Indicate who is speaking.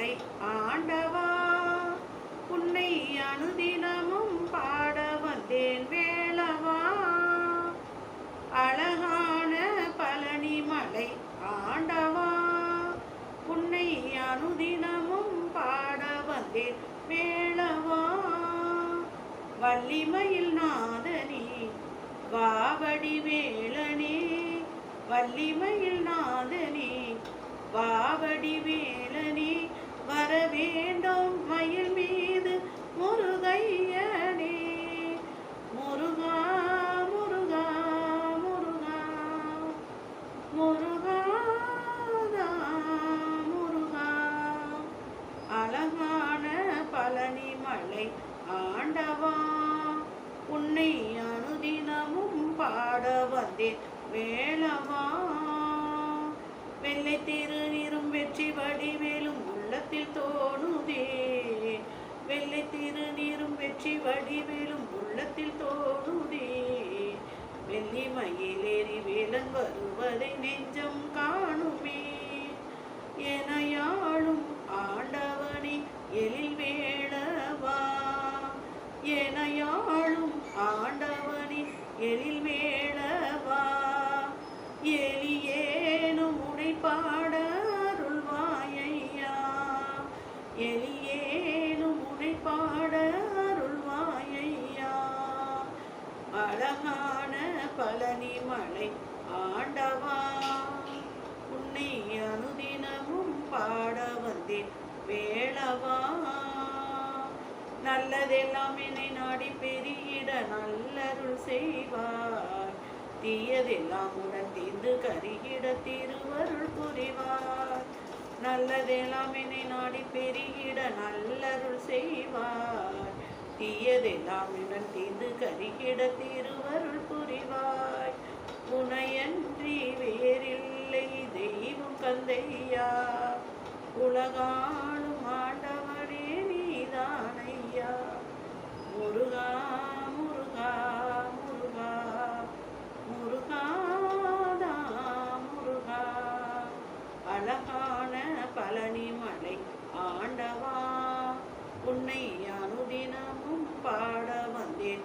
Speaker 1: மலை ஆண்டவா உன்னை அனுதினமும் பாட வந்தேன் வேளவா. அழகான பழனி மலை ஆண்டவா உன்னை அனுதினமும் பாட வந்தேன் வேளவா. வள்ளிமயில் நாதனே வாவடி வேளனே, வள்ளிமயில் நாதனே வாவடி வேளனே, வர வேண்டும் மயில் மீது முருகையனே. முருகா முருகா முருகா முருகாதா முருகா. அழகான பழனி மலை ஆண்டவா உன்னை அனுதினமும் பாட வந்தேன் வேளவா. வெள்ளை திருநீரும் வெற்றி வடிவேலும் உள்ளத்தில் தோணுதே, வெள்ளை திருநீரும் வெற்றி வடிவேலும் உள்ளத்தில் தோணுதே. வெள்ளி மயிலேறி வேலன் வருவதை நெஞ்சம் காணுமே, எனையாளும் ஆண்டவனே எழில் வேளவா. எனையாளும் ஆண்டவனே எழில் வேளவா. எலியேனும் உனை பாட அருள்வாயையா, எலியேனும் உனை பாட அருள்வாயையா. அழகான பழனி மலை ஆண்டவா உன்னை அனுதினமும் பாட வந்தேன் வேளவா. நல்லதெல்லாம் என்னை நாடி பெருகிட நல்லருள் செய்வார், தீயதெல்லாம் உடன் தீர்ந்து கருகிட திருவருள் புரிவார். நல்லதெல்லாம் என்னை நாடி பெருகிட நல்லருள் செய்வார், தீயதெல்லாம் உடன் தீர்ந்து கருகிட திருவருள் புரிவாய். உனையன்றி வேறில்லை தெய்வம் கந்தையா, உலகாளும் ஆண்டவனே நீதானையா. முருகா முருகா முருகா முருகாதா முருகா. அழகான பழனி மலை ஆண்டவா உன்னை அனுதினமும் பாட வந்தேன்